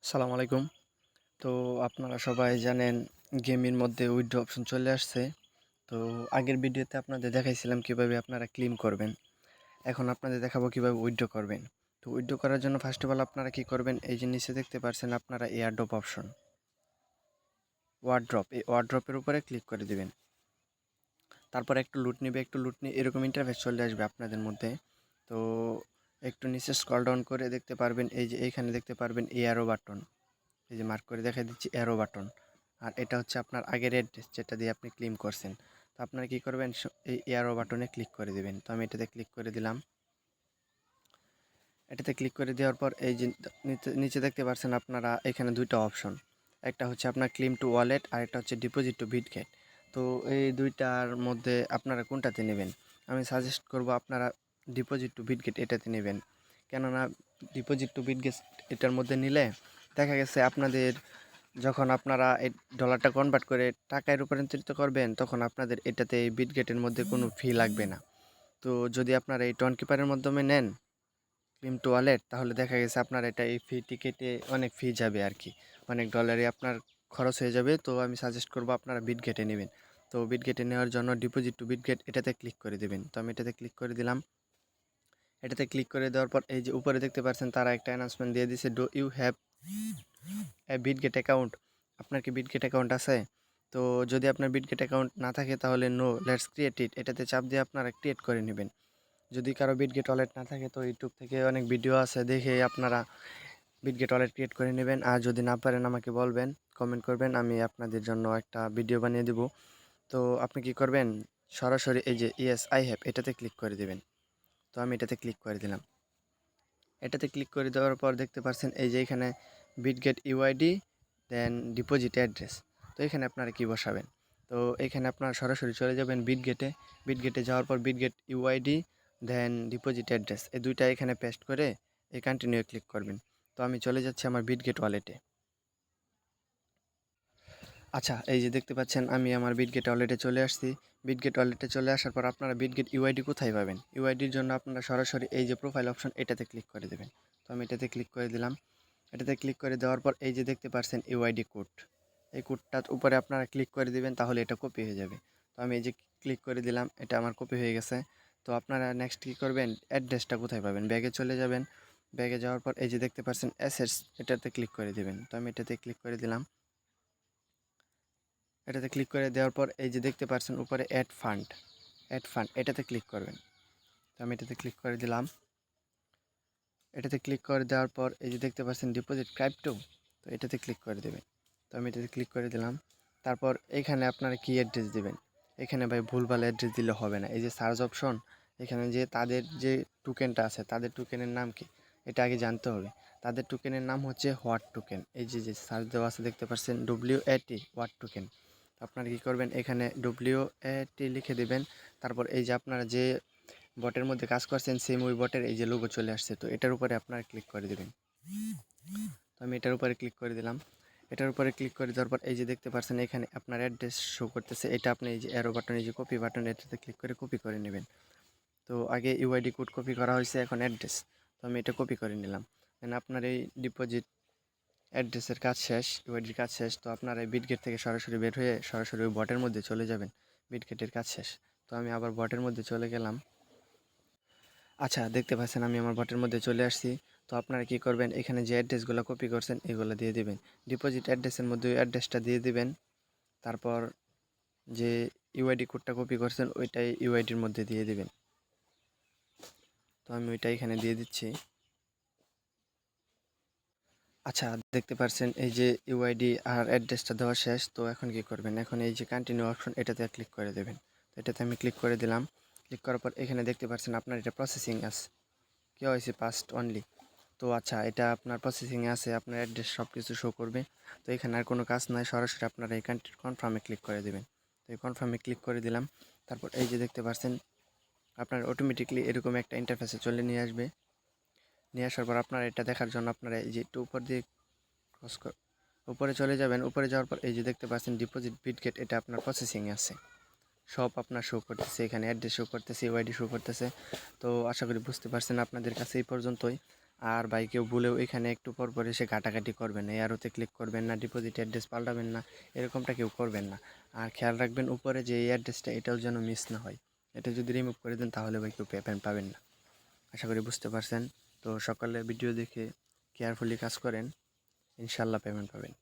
আসসালামু আলাইকুম। তো আপনারা সবাই জানেন গেমের মধ্যে উইথড্র অপশন চলে আসছে। তো আগের ভিডিওতে আপনাদের দেখাইছিলাম কিভাবে আপনারা ক্লেম করবেন। এখন আপনাদের দেখাবো কিভাবে উইথড্র করবেন। তো উইথড্র করার জন্য ফার্স্ট অফ অল আপনারা কি করবেন, এই যে নিচে দেখতে পাচ্ছেন আপনারা এয়ারড্রপ অপশন, ওয়ার্ড্রপ, এই ওয়ার্ড্রপের উপরে ক্লিক করে দিবেন। তারপর একটু লুট নিবে, একটু লুট নিয়ে এরকম ইন্টারফেস চলে আসবে আপনাদের মধ্যে। তো একটু নিচে স্ক্রল ডাউন করে দেখতে পারবেন, এই যে এইখানে দেখতে পারবেন এয়ারো বাটন, এই যে মার্ক করে দেখা দিচ্ছি অ্যারো বাটন। আর এটা হচ্ছে আপনার আগের অ্যাড্রেস যেটা দিয়ে আপনি ক্লেম করছেন। তো আপনারা কী করবেন, এই অ্যারো বাটনে ক্লিক করে দেবেন। তো আমি এটাতে ক্লিক করে দিলাম। এটাতে ক্লিক করে দেওয়ার পর এই যে নিচে দেখতে পাচ্ছেন আপনারা এখানে দুইটা অপশন, একটা হচ্ছে আপনার ক্লেম টু ওয়ালেট আর একটা হচ্ছে ডিপোজিট টু বিটগেট। তো এই দুইটার মধ্যে আপনারা কোনটাতে নেবেন? আমি সাজেস্ট করব আপনারা ডিপোজিট টু বিটগেট এটাতে নেবেন। কেননা ডিপোজিট টু বিটগেট এটার মধ্যে নিলে দেখা গেছে আপনাদের যখন আপনারা এই ডলারটা কনভার্ট করে টাকায় রূপান্তরিত করবেন, তখন আপনাদের এটাতে এই বিটগেটের মধ্যে কোনো ফি লাগবে না। তো যদি আপনারা এই টোন কিপারের মাধ্যমে নেন ক্লেম টু ওয়ালেট, তাহলে দেখা গেছে আপনার এটা এই ফি টিকেটে অনেক ফি যাবে আর কি, অনেক ডলারই আপনার খরচ হয়ে যাবে। তো আমি সাজেস্ট করব আপনারা বিটগেটে নেবেন। তো বিটগেটে নেওয়ার জন্য ডিপোজিট টু বিটগেট এটাতে ক্লিক করে দেবেন। তো আমি এটাতে ক্লিক করে দিলাম। এটাতে ক্লিক করে দেওয়ার পর এই যে উপরে দেখতে পাচ্ছেন তারা একটা অ্যানাউন্সমেন্ট দিয়ে দিছে, do you have Bitget account, আপনার কি বিটগেট অ্যাকাউন্ট আছে? তো যদি আপনার বিটগেট অ্যাকাউন্ট না থাকে তাহলে নো লেটস ক্রিয়েট ইট, এটাতে চাপ দিয়ে আপনারা ক্রিয়েট করে নেবেন। যদি কারো বিটগেট ওয়ালেট না থাকে তো ইউটিউব থেকে অনেক ভিডিও আছে, দেখে আপনারা বিটগেট ওয়ালেট ক্রিয়েট করে নেবেন। আর যদি না পারেন আমাকে বলবেন, কমেন্ট করবেন, আমি আপনাদের জন্য একটা ভিডিও বানিয়ে দেব। তো আপনি কি করবেন, সরাসরি এই যে ইয়েস আই হ্যাভ এটাতে ক্লিক করে দেবেন। তো আমি এটাতে ক্লিক করে দিলাম। এটাতে ক্লিক করে দেওয়ার পর দেখতে পাচ্ছেন এই যে এখানে বিটগেট ইউআইডি দেন ডিপোজিট অ্যাড্রেস। তো এখানে আপনারা কি বসাবেন? তো এখানে আপনারা সরাসরি চলে যাবেন বিটগেটে। বিটগেটে যাওয়ার পর বিটগেট ইউআইডি দেন ডিপোজিট অ্যাড্রেস, এই দুইটা এখানে পেস্ট করে এই কন্টিনিউ ক্লিক করবেন। তো আমি চলে যাচ্ছি আমার বিটগেট ওয়ালেটে। আচ্ছা, এই যে দেখতে পাচ্ছেন আমি আমার বিটগেট ওয়ালেটে চলে আসছি। বিটগেট ওয়ালেটে চলে আসার পর আপনারা বিটগেট ইউআইডি কোথায় পাবেন? ইউআইডির জন্য আপনারা সরাসরি এই যে প্রোফাইল অপশন এটাতে ক্লিক করে দেবেন। তো আমি এটাতে ক্লিক করে দিলাম। এটাতে ক্লিক করে দেওয়ার পর এই যে দেখতে পাচ্ছেন ইউআইডি কোড, এই কোডটার উপরে আপনারা ক্লিক করে দিবেন, তাহলে এটা কপি হয়ে যাবে। তো আমি এই যে ক্লিক করে দিলাম, এটা আমার কপি হয়ে গেছে। তো আপনারা নেক্সট কী করবেন, অ্যাড্রেসটা কোথায় পাবেন? ব্যাগে চলে যাবেন। ব্যাগে যাওয়ার পর এই যে দেখতে পাচ্ছেন অ্যাসেটস, এটাতে ক্লিক করে দিবেন। তো আমি এটাতে ক্লিক করে দিলাম। এটাতে ক্লিক করে দেওয়ার পর এই যে দেখতে পাচ্ছেন উপরে অ্যাড ফান্ড এটাতে ক্লিক করবেন। তো আমি এটাতে ক্লিক করে দিলাম। এটাতে ক্লিক করে দেওয়ার পর এই যে দেখতে পাচ্ছেন ডিপোজিট ক্রাইপ্টো, তো এটাতে ক্লিক করে দেবেন। তো আমি এটাতে ক্লিক করে দিলাম। তারপর এখানে আপনারা কি অ্যাড্রেস দিবেন? এখানে ভাই ভুলভাল অ্যাড্রেস দিলে হবে না। এই যে সার্চ অপশন, এখানে যে তাদের যে টোকেনটা আছে তাদের টোকেনের নাম কি এটা আগে জানতে হবে। তাদের টোকেনের নাম হচ্ছে হোয়াট টোকেন। এই যে যে সার্চ দেওয়া আছে দেখতে পাচ্ছেন WAT হোয়াট টোকেন। আপনারা কী করবেন, এখানে WAT লিখে দেবেন। তারপর এই যে আপনারা যে বটের মধ্যে কাজ করছেন সেম ওই বটের এই যে লোগো চলে আসছে, তো এটার উপরে আপনারা ক্লিক করে দেবেন। তো আমি এটার উপরে ক্লিক করে দিলাম। এটার উপরে ক্লিক করে দেওয়ার পর এই যে দেখতে পাচ্ছেন এখানে আপনার অ্যাড্রেস শো করতেছে, এটা আপনি এই যে অ্যারো বাটন, এই যে কপি বাটন, এটাতে ক্লিক করে কপি করে নেবেন। তো আগে ইউআইডি কোড কপি করা হয়েছে, এখন অ্যাড্রেস, তো আমি এটা কপি করে নিলাম। দেন আপনার এই ডিপোজিট অ্যাড্রেসের কাজ শেষ, ইউআইডির কাজ শেষ। তো আপনারা এই বিটগেট থেকে সরাসরি বের হয়ে সরাসরি ওই বটের মধ্যে চলে যাবেন। বিটগেটের কাজ শেষ। তো আমি আবার বটের মধ্যে চলে গেলাম। আচ্ছা, দেখতে পাচ্ছেন আমি আমার বটের মধ্যে চলে আসছি। তো আপনারা কি করবেন, এখানে যে অ্যাড্রেসগুলো কপি করছেন এগুলো দিয়ে দিবেন। ডিপোজিট অ্যাড্রেসের মধ্যে ওই অ্যাড্রেসটা দিয়ে দিবেন। তারপর যে ইউআইডি কোডটা কপি করছেন ওইটাই ইউআইডির মধ্যে দিয়ে দিবেন। তো আমি ওইটা এখানে দিয়ে দিচ্ছি। আচ্ছা, দেখতে পাচ্ছেন এই যে ইউআইডি আর অ্যাড্রেসটা দেওয়া শেষ। তো এখন কি করবেন, এখন এই যে কন্টিনিউ অপশন এটাতে ক্লিক করে দেবেন। তো এটাতে আমি ক্লিক করে দিলাম। ক্লিক করার পর এখানে দেখতে পাচ্ছেন আপনার এটা প্রসেসিং আছে, কি হয়েছে পাস্ট অনলি। তো আচ্ছা, এটা আপনার প্রসেসিংয়ে আছে, আপনার অ্যাড্রেস সব কিছু শো করবে। তো এখানে আর কোনো কাজ নাই, সরাসরি আপনারা এই কনফার্মে ক্লিক করে দেবেন। তো এই কনফার্মে ক্লিক করে দিলাম। তারপর এই যে দেখতে পাচ্ছেন আপনার অটোমেটিকলি এরকম একটা ইন্টারফেসে চলে নিয়ে আসবে। নিয়ে আসার পর আপনারা এটা দেখার জন্য আপনারা এই যে একটু উপর দিয়ে ক্রস উপরে চলে যাবেন। উপরে যাওয়ার পর এই যে দেখতে পাচ্ছেন ডিপোজিট বিটগেট, এটা আপনার প্রসেসিংয়ে আছে, সব আপনার শো করতেছে, এখানে অ্যাড্রেস শো করতেছে, ইউআইডি শো করতেছে। তো আশা করি বুঝতে পারছেন। আপনাদের কাছে এই পর্যন্তই। আর ভাই কেউ ভুলেও এখানে একটু পর পর এসে ঘাটাঘাটি করবেন না, অ্যারোতে ক্লিক করবেন না, ডিপোজিট অ্যাড্রেস পাল্টাবেন না, এরকমটা কেউ করবেন না। আর খেয়াল রাখবেন উপরে যে এই অ্যাড্রেসটা এটাও যেন মিস না হয়। এটা যদি রিমুভ করে দেন তাহলে ভাই কেউ পেমেন্ট পাবেন না। আশা করি বুঝতে পারছেন। তো সকালে ভিডিও দেখে কেয়ারফুলি কাজ করেন, ইনশাল্লাহ পেমেন্ট পাবেন।